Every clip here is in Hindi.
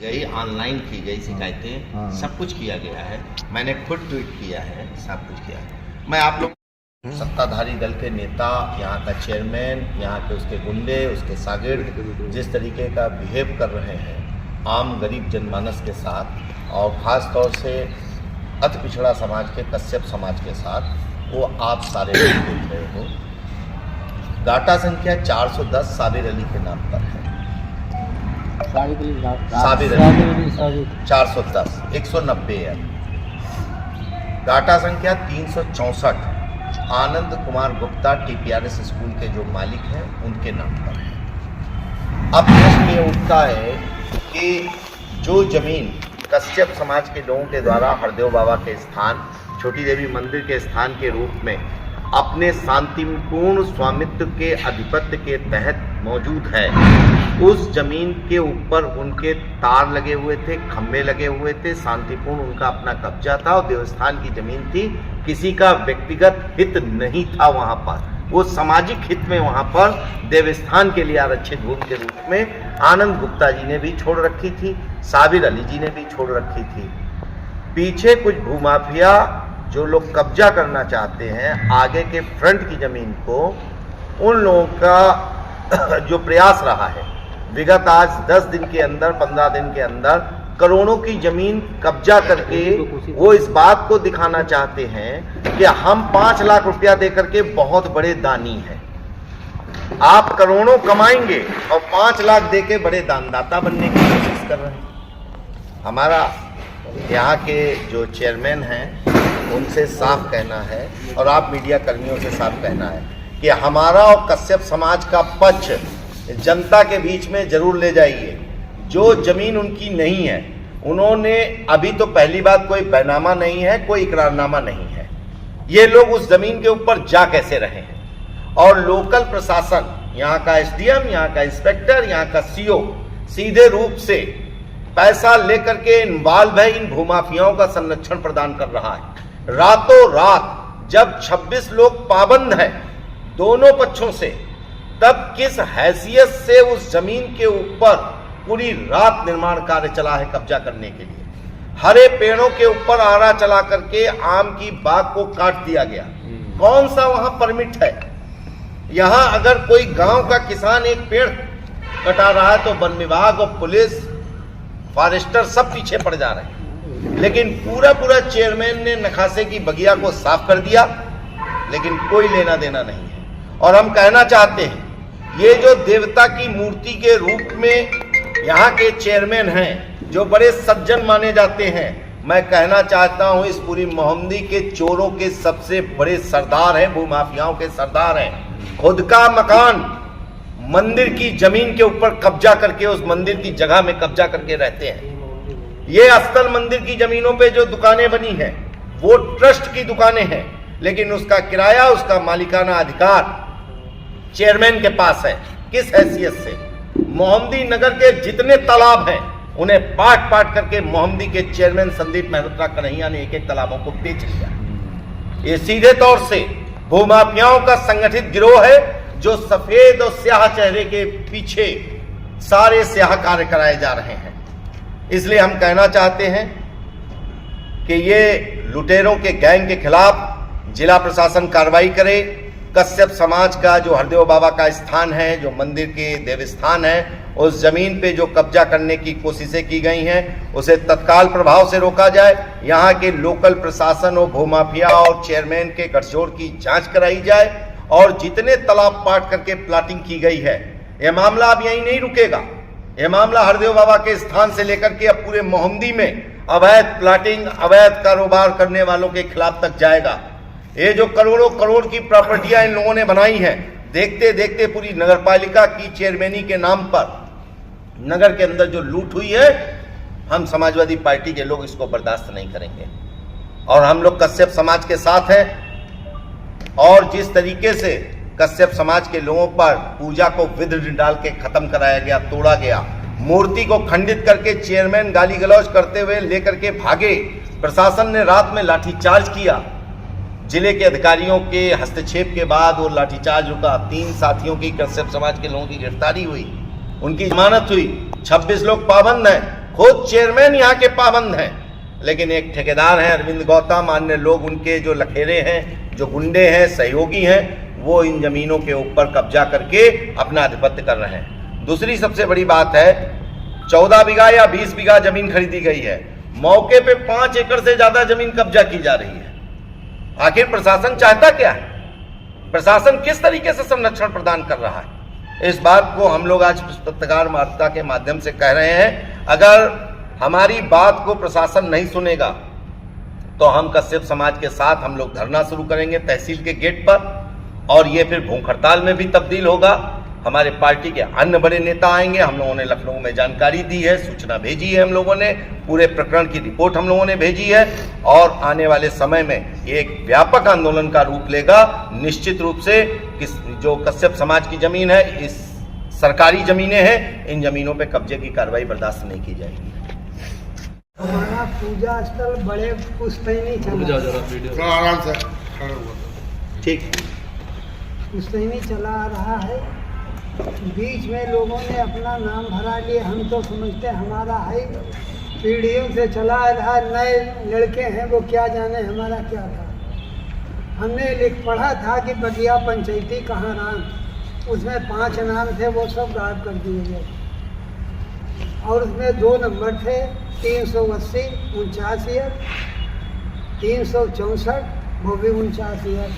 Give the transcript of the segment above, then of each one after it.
गई, ऑनलाइन की गई शिकायतें, सब कुछ किया गया है। मैंने खुद ट्वीट किया है, सब कुछ किया है। मैं आप लोग सत्ताधारी दल के नेता, यहाँ का चेयरमैन, यहाँ के उसके गुंडे, उसके शागिर्द जिस तरीके का बिहेव कर रहे हैं आम गरीब जनमानस के साथ और ख़ास तौर से अति पिछड़ा समाज के कश्यप समाज के साथ, वो आप सारे लोग देख रहे हो। डाटा संख्या 410 साबिर अली के नाम पर है। साबिर अली 410 190 है। डाटा संख्या 364 आनंद कुमार गुप्ता TPRS स्कूल के जो मालिक हैं उनके नाम पर है। अब प्रश्न ये उठता है कि जो जमीन कश्यप समाज के लोगों के द्वारा हरदेव बाबा के स्थान, छोटी देवी मंदिर के स्थान के रूप में अपने शांतिपूर्ण स्वामित्व के आधिपत्य के तहत मौजूद है, उस जमीन के ऊपर उनके तार लगे हुए थे, खंभे लगे हुए थे, शांतिपूर्ण उनका अपना कब्जा था और देवस्थान की जमीन थी, किसी का व्यक्तिगत हित नहीं था वहां पर। वो सामाजिक हित में वहां पर देवस्थान के लिए आरक्षित भूमि के रूप में आनंद गुप्ता जी ने भी छोड़ रखी थी, साबिर अली जी ने भी छोड़ रखी थी। पीछे कुछ भूमाफिया जो लोग कब्जा करना चाहते हैं आगे के फ्रंट की जमीन को, उन लोगों का जो प्रयास रहा है विगत आज 10 दिन के अंदर, 15 दिन के अंदर करोड़ों की जमीन कब्जा करके वो इस बात को दिखाना चाहते हैं कि हम 5 लाख रुपया देकर के बहुत बड़े दानी हैं। आप करोड़ों कमाएंगे और 5 लाख देके बड़े दानदाता बनने की कोशिश कर रहे हैं। हमारा यहाँ के जो चेयरमैन हैं उनसे साफ कहना है और आप मीडिया कर्मियों से साफ कहना है कि हमारा और कश्यप समाज का पक्ष जनता के बीच में जरूर ले जाइए। जो जमीन उनकी नहीं है, उन्होंने अभी तो पहली बात कोई बैनामा नहीं है, कोई इकरारनामा नहीं है, ये लोग उस जमीन के ऊपर जा कैसे रहे हैं। और लोकल प्रशासन, यहाँ का SDM, यहाँ का इंस्पेक्टर, यहाँ का CO सीधे रूप से पैसा लेकर के इन्वॉल्व है, इन भूमाफियाओं का संरक्षण प्रदान कर रहा है। रातों रात जब 26 लोग पाबंद हैं दोनों पक्षों से, तब किस हैसियत से उस जमीन के ऊपर पूरी रात निर्माण कार्य चला है कब्जा करने के लिए। हरे पेड़ों के ऊपर आरा चला करके आम की बाग को काट दिया गया। कौन सा वहां परमिट है? यहां अगर कोई गांव का किसान एक पेड़ कटा रहा है तो वन विभाग और पुलिस, फॉरेस्टर सब पीछे पड़ जा रहे हैं, लेकिन पूरा चेयरमैन ने नखासे की बगिया को साफ कर दिया, लेकिन कोई लेना देना नहीं है। और हम कहना चाहते हैं, ये जो देवता की मूर्ति के रूप में यहाँ के चेयरमैन हैं जो बड़े सज्जन माने जाते हैं, मैं कहना चाहता हूँ इस पूरी मोहम्मदी के चोरों के सबसे बड़े सरदार हैं, भूमाफियाओं के सरदार हैं। खुद का मकान मंदिर की जमीन के ऊपर कब्जा करके उस मंदिर की जगह में कब्जा करके रहते हैं। ये अस्तल मंदिर की जमीनों पे जो दुकानें बनी हैं वो ट्रस्ट की दुकानें हैं, लेकिन उसका किराया, उसका मालिकाना अधिकार चेयरमैन के पास है। किस हैसियत से? मोहम्मदी नगर के जितने तालाब हैं उन्हें पाट पाट करके मोहम्मदी के चेयरमैन संदीप मेहरोत्रा कन्हैया ने एक तालाबों को बेच लिया। ये सीधे तौर से भूमाफियाओं का संगठित गिरोह है जो सफेद और स्याह चेहरे के पीछे सारे स्याह कार्य कराए जा रहे हैं। इसलिए हम कहना चाहते हैं कि ये लुटेरों के गैंग के खिलाफ जिला प्रशासन कार्रवाई करे। कश्यप समाज का जो हरदेव बाबा का स्थान है, जो मंदिर के देवस्थान है, उस जमीन पे जो कब्जा करने की कोशिशें की गई हैं उसे तत्काल प्रभाव से रोका जाए। यहाँ के लोकल प्रशासन और भूमाफिया और चेयरमैन के गठजोड़ की जांच कराई जाए और जितने तालाब पाट करके प्लाटिंग की गई है, यह मामला अब यहीं नहीं रुकेगा। यह मामला हरदेव बाबा के स्थान से लेकर के अब पूरे मोहम्मदी में अवैध प्लाटिंग, अवैध कारोबार करने वालों के खिलाफ तक जाएगा। ये जो करोड़ों करोड़ की प्रॉपर्टियां इन लोगों ने बनाई हैं, देखते देखते पूरी नगरपालिका की चेयरमैनी के नाम पर नगर के अंदर जो लूट हुई है, हम समाजवादी पार्टी के लोग इसको बर्दाश्त नहीं करेंगे और हम लोग कश्यप समाज के साथ हैं। और जिस तरीके से कश्यप समाज के लोगों पर पूजा को विधि डाल के खत्म कराया गया, तोड़ा गया, मूर्ति को खंडित करके चेयरमैन गाली गलौज करते हुए लेकर के भागे, प्रशासन ने रात में लाठीचार्ज किया। जिले के अधिकारियों के हस्तक्षेप के बाद वो लाठीचार्ज रुका। 3 साथियों की कश्यप समाज के लोगों की गिरफ्तारी हुई, उनकी जमानत हुई। 26 लोग पाबंद हैं। खुद चेयरमैन यहाँ के पाबंद हैं, लेकिन एक ठेकेदार हैं अरविंद गौतम, अन्य लोग उनके जो लखेरे हैं, जो गुंडे हैं, सहयोगी हैं, वो इन जमीनों के ऊपर कब्जा करके अपना आधिपत्य कर रहे हैं। दूसरी सबसे बड़ी बात है, 14 बीघा या 20 बीघा जमीन खरीदी गई है, मौके पे 5 एकड़ से ज्यादा जमीन कब्जा की जा रही है। आखिर प्रशासन चाहता क्या है? प्रशासन किस तरीके से संरक्षण प्रदान कर रहा है? इस बात को हम लोग आज पत्रकार वार्ता के माध्यम से कह रहे हैं। अगर हमारी बात को प्रशासन नहीं सुनेगा तो हम कश्यप समाज के साथ हम लोग धरना शुरू करेंगे तहसील के गेट पर, और ये फिर भूख हड़ताल में भी तब्दील होगा। हमारे पार्टी के अन्य बड़े नेता आएंगे। हम लोगों ने लखनऊ में जानकारी दी है, सूचना भेजी है, हम लोगों ने पूरे प्रकरण की रिपोर्ट हम लोगों ने भेजी है, और आने वाले समय में ये एक व्यापक आंदोलन का रूप लेगा। निश्चित रूप से जो कश्यप समाज की जमीन है, इस सरकारी जमीनें हैं, इन जमीनों पे कब्जे की कार्रवाई बर्दाश्त नहीं की जाएगी। हमारा पूजा स्थल बड़े पुश्तैनी चला, आराम से ठीक पुश्तैनी चला आ रहा है। बीच में लोगों ने अपना नाम भरा लिए, हम तो समझते हमारा है, पीढ़ियों से चला आ रहा। नए लड़के हैं, वो क्या जाने हमारा क्या था। हमने लिख पढ़ा था कि बगिया पंचायती कहाँ राम, उसमें 5 नाम थे, वो सब गायब कर दिए गए, और उसमें 2 नंबर थे, 380 49, 364 वो भी 49।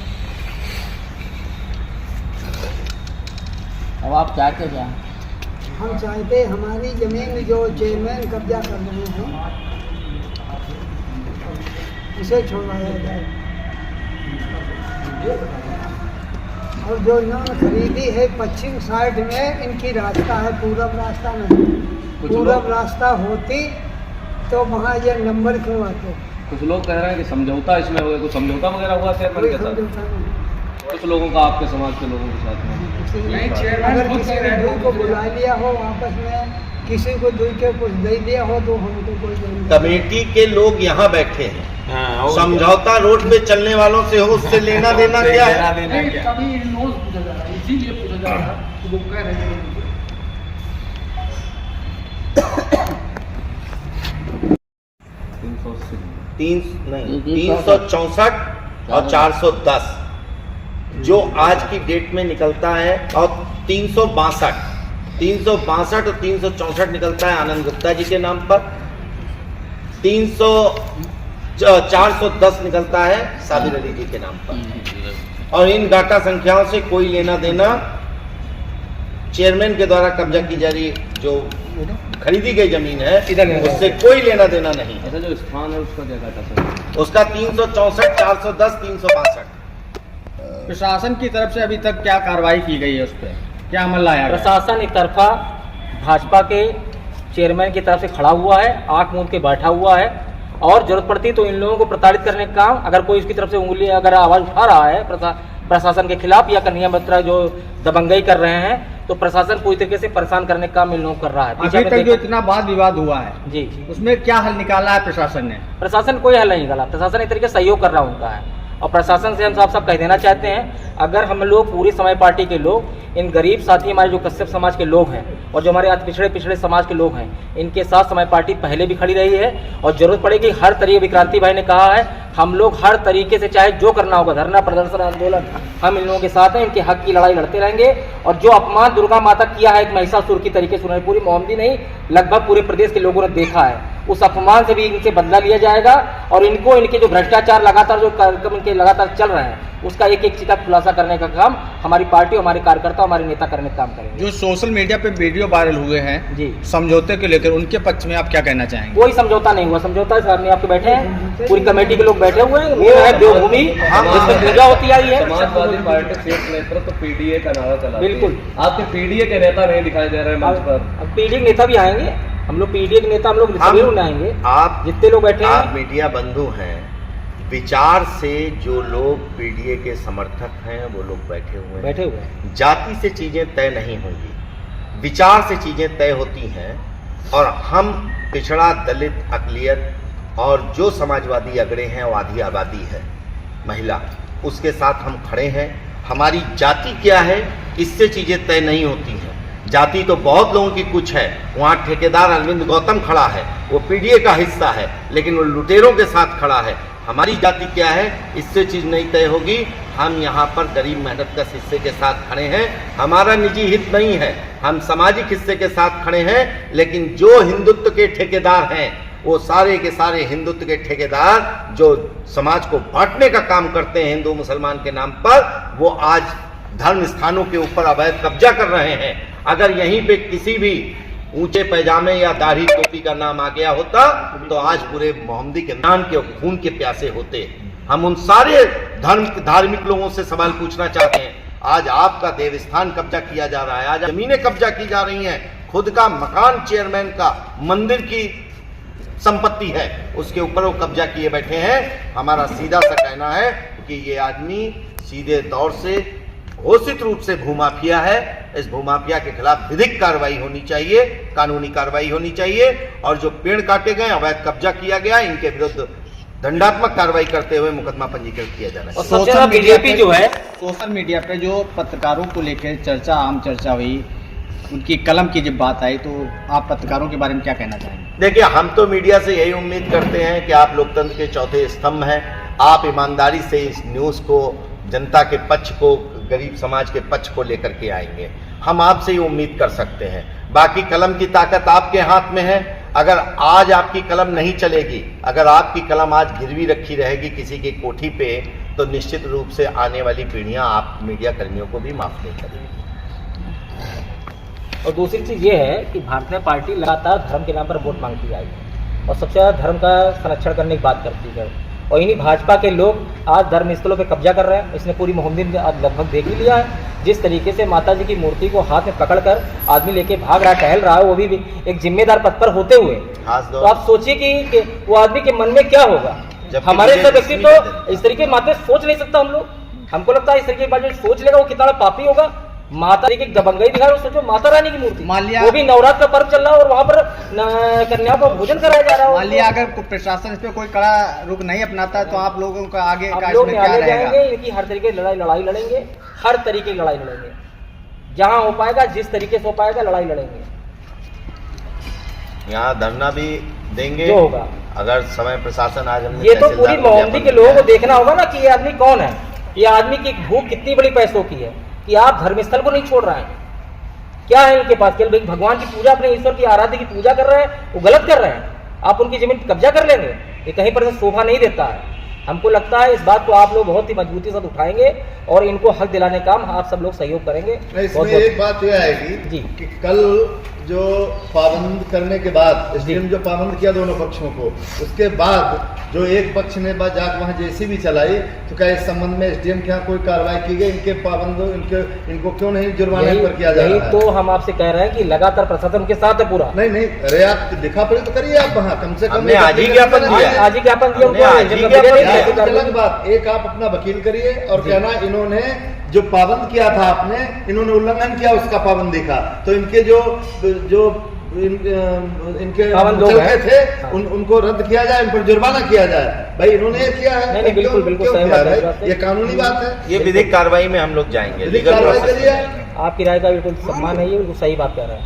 अब आप चाहते क्या? हम चाहते हमारी जमीन जो चेयरमैन कब्जा कर रहे हैं उसे छुड़वाया जाए, और जो इन्होंने खरीदी है पश्चिम साइड में इनकी रास्ता है, पूरब रास्ता नहीं। पूरब रास्ता होती तो वहाँ ये नंबर क्यों आते? कुछ लोग कह रहे हैं कि समझौता इसमें हुआ, कुछ समझौता वगैरह हुआ चेयरमैन के साथ? कुछ लोगों का आपके समाज के लोगों के साथ में अगर किसी ने दूर को बुला लिया हो, आपस में किसी को दूर के कुछ दे दिया हो, तो हमको कोई कमेटी के लोग यहाँ बैठे हैं। समझौता रोड पे चलने वालों से हो, उससे लेना देना क्या है? कभी पूछा जा रहा है, इसीलिए पूछा जा रहा है, वो कह रहे हैं 364 और 410 जो आज की डेट में निकलता है, और 362 और 364 निकलता है आनंद गुप्ता जी के नाम पर, 410 निकलता है साबिर अली जी के नाम पर। और इन डाटा संख्याओं से कोई लेना देना, चेयरमैन के द्वारा कब्जा की जा रही जो खरीदी गई जमीन है, उससे कोई लेना देना नहीं है। ऐसा जो स्थान है उसका क्या डाटा? उसका 364, 410, 362। प्रशासन की तरफ से अभी तक क्या कार्रवाई की गई है, उस पर क्या अमल लाया गया? प्रशासन एक तरफा भाजपा के चेयरमैन की तरफ से खड़ा हुआ है, आंख मूंद के बैठा हुआ है, और जरूरत पड़ती तो इन लोगों को प्रताड़ित करने का काम, अगर कोई इसकी तरफ से उंगली अगर आवाज उठा रहा है प्रशासन के खिलाफ या कन्हैया मित्रा जो दबंगई कर रहे हैं, तो प्रशासन पूरी तरीके से परेशान करने का काम इन लोगों कर रहा है। अभी तक जो इतना वाद विवाद हुआ है जी, उसमें क्या हल निकाला है प्रशासन ने? प्रशासन कोई हल नहीं निकाला, प्रशासन एक तरीके से सहयोग कर रहा उनका है। और प्रशासन से हम साफ कह देना चाहते हैं, अगर हम लोग पूरी समय पार्टी के लोग इन गरीब साथी हमारे जो कश्यप समाज के लोग हैं और जो हमारे अति पिछड़े समाज के लोग हैं, इनके साथ समय पार्टी पहले भी खड़ी रही है, और जरूरत पड़ेगी हर तरीके, विक्रांति भाई ने कहा है, हम लोग हर तरीके से चाहे जो करना होगा, धरना प्रदर्शन आंदोलन, हम इन लोगों के साथ हैं, इनके हक की लड़ाई लड़ते रहेंगे। और जो अपमान दुर्गा माता किया है एक महिषासुर की तरीके से, पूरी मोहम्मदी नहीं लगभग पूरे प्रदेश के लोगों ने देखा है, उस अपमान से भी इनसे बदला लिया जाएगा। और इनको इनके जो भ्रष्टाचार लगातार जो कार्यक्रम इनके लगातार चल रहे हैं, उसका एक चीज का खुलासा करने का काम हमारी पार्टी, हमारे कार्यकर्ता, हमारे नेता करने का काम करेंगे। जो सोशल मीडिया पे वीडियो वायरल हुए हैं जी समझौते को लेकर, उनके पक्ष में आप क्या कहना चाहेंगे? कोई समझौता नहीं हुआ, समझौता सामने आपके बैठे हैं, पूरी कमेटी के लोग बैठे हुए हैं, वो है देवभूमि जिसमें पूजा होती आई है। समाजवादी पार्टी शीर्ष नेतृत्व पीडीए का नारा चला, बिल्कुल आपके पीडीए के नेता नहीं दिखाई दे रहे मंच पर। अब पीडीए के नेता भी आएंगे, हम लोग पीडीए के नेता हम लोग जरूर आएंगे। आप जितने लोग बैठे हैं, आप मीडिया बंधु हैं, विचार से जो लोग पीडीए के समर्थक हैं वो लोग बैठे हुए हैं। जाति से चीजें तय नहीं होंगी, विचार से चीजें तय होती हैं। और हम पिछड़ा, दलित, अकलियत और जो समाजवादी अगड़े हैं, वो आधी आबादी है महिला, उसके साथ हम खड़े हैं। हमारी जाति क्या है इससे चीजें तय नहीं होती हैं। जाति तो बहुत लोगों की कुछ है। वहाँ ठेकेदार अरविंद गौतम खड़ा है, वो पीडीए का हिस्सा है, लेकिन वो लुटेरों के साथ खड़ा है। हमारी जाति क्या है, इससे चीज़ नहीं तय होगी। हम यहाँ पर गरीब मेहनतकश हिस्से के साथ खड़े हैं। हमारा निजी हित नहीं है, हम सामाजिक हिस्से के साथ खड़े हैं। लेकिन जो हिंदुत्व के ठेकेदार हैं, वो सारे के सारे हिंदुत्व के ठेकेदार जो समाज को बांटने का काम करते हैं हिंदू मुसलमान के नाम पर, वो आज धर्म स्थानों के ऊपर अवैध कब्जा कर रहे हैं। अगर यहीं पे किसी भी ऊंचे पैजामे या दाढ़ी टोपी का नाम आ गया होता तो आज पूरे मोहम्मदी के नाम के खून के प्यासे होते। हम उन सारे धार्मिक लोगों से सवाल पूछना चाहते हैं। आज आपका देवस्थान कब्जा किया जा रहा है, आज जमीनें कब्जा की जा रही हैं, खुद का मकान चेयरमैन का मंदिर की संपत्ति है, उसके ऊपर वो कब्जा किए बैठे हैं। हमारा सीधा सा कहना है कि ये आदमी सीधे तौर से घोषित रूप से भूमाफिया है। इस भूमाफिया के खिलाफ विधिक कार्रवाई होनी चाहिए, कानूनी कार्रवाई होनी चाहिए, और जो पेड़ काटे गए, अवैध कब्जा किया गया, इनके विरुद्ध दंडात्मक कार्रवाई करते हुए मुकदमा पंजीकृत किया जाना चाहिए। सोशल बीजेपी जो है, सोशल मीडिया पे जो पत्रकारों को लेकर चर्चा, आम चर्चा हुई, उनकी कलम की जब बात आई, तो आप पत्रकारों के बारे में क्या कहना चाहेंगे? देखिए, हम तो मीडिया से यही उम्मीद करते हैं कि आप लोकतंत्र के चौथे स्तंभ हैं। आप ईमानदारी से इस न्यूज़ को, जनता के पक्ष को, गरीब समाज के पक्ष को लेकर के आएंगे। हम आपसे ही उम्मीद कर सकते हैं। बाकी कलम की ताकत आपके हाथ में है। अगर आज आपकी कलम नहीं चलेगी, अगर आपकी कलम आज गिरवी रखी रहेगी किसी की कोठी पे, तो निश्चित रूप से आने वाली पीढ़ियां आप मीडिया कर्मियों को भी माफ नहीं करेंगी। और दूसरी चीज़ ये है कि भारतीय जनता पार्टी लगातार धर्म के नाम पर वोट मांगती आई है और सबसे ज़्यादा धर्म का संरक्षण करने की बात करती है। और इन्हीं भाजपा के लोग आज धर्म स्थलों पे कब्जा कर रहे हैं। इसने पूरी मोहम्मदी में आज लगभग देख ही लिया है। जिस तरीके से माता जी की मूर्ति को हाथ में पकड़कर आदमी लेके भाग रहा है, टहल रहा है, वो भी एक जिम्मेदार पद पर होते हुए, तो आप सोचिए कि वो आदमी के मन में क्या होगा। हमारे सब व्यक्ति तो इस तरीके की बातें सोच नहीं सकता। हम लोग, हमको लगता है इस तरीके की बात सोच लेगा वो कितना बड़ा पापी होगा। माता की दबंगई दिखा रहा है, सोचो माता रानी की मूर्ति, वो भी नवरात्र का पर्व चल रहा है और वहाँ पर कन्याओं को भोजन कराया जा रहा है। मान लिया अगर प्रशासन इस पे कोई कड़ा रुख नहीं अपनाता तो आप लोगों का आगे का लोग इसमें क्या रहेगा? जाएंगे, इनकी हर तरीके की लड़ाई लड़ेंगे, हर तरीके की लड़ाई लड़ेंगे, जहाँ हो पाएगा, जिस तरीके से हो पाएगा लड़ाई लड़ेंगे। यहाँ धरना भी देंगे जो होगा। अगर समय प्रशासन आज हमने ये तो पूरी मोहम्मदी के लोगों को देखना होगा ना कि ये आदमी कौन है, ये आदमी की भूख कितनी बड़ी पैसों की है कि आप धर्मस्थल को नहीं छोड़ रहे हैं। क्या है इनके पास? केवल भगवान की पूजा, अपने ईश्वर की आराध्य की पूजा कर रहे हैं, वो गलत कर रहे हैं। आप उनकी जमीन कब्जा कर लेंगे, ये कहीं पर शोभा नहीं देता है। हमको लगता है इस बात को आप लोग बहुत ही मजबूती से साथ उठाएंगे और इनको हक दिलाने का काम आप सब लोग सहयोग करेंगे। इसमें एक बात यह आएगी जी कि कल जो पाबंद करने के बाद एसडीएम जो पाबंद किया दोनों पक्षों को, उसके बाद जो एक पक्ष ने जाकर वहाँ जेसीबी चलाई, तो क्या इस संबंध में एसडीएम के यहाँ कोई कार्रवाई की गई? इनके पाबंदों, इनको क्यों नहीं जुर्माने पर किया जा रहा है? तो हम आपसे कह रहे हैं कि लगातार प्रशासन के साथ है पूरा। नहीं, अरे आप लिखा पड़ी तो करिए आप वहाँ, कम से कम हमने आज ही ज्ञापन दिया। आज ही ज्ञापन दिया। अलग बात, एक आप अपना वकील करिए और कहना इन्होंने जो पाबंद किया था आपने, इन्होंने उल्लंघन किया उसका पाबंदी का, तो इनके जो इनके मुचलके थे उनको रद्द किया जाए, इन पर जुर्माना किया जाए। भाई इन्होंने ये किया है। नहीं, बिल्कुल बिल्कुल सही बात है, ये कानूनी बात है। ये विधिक कार्रवाई में हम लोग जाएंगे। विधिक कार्रवाई करिए। आपकी राय का बिल्कुल सम्मान है, ये बिल्कुल सही बात कर रहे हैं।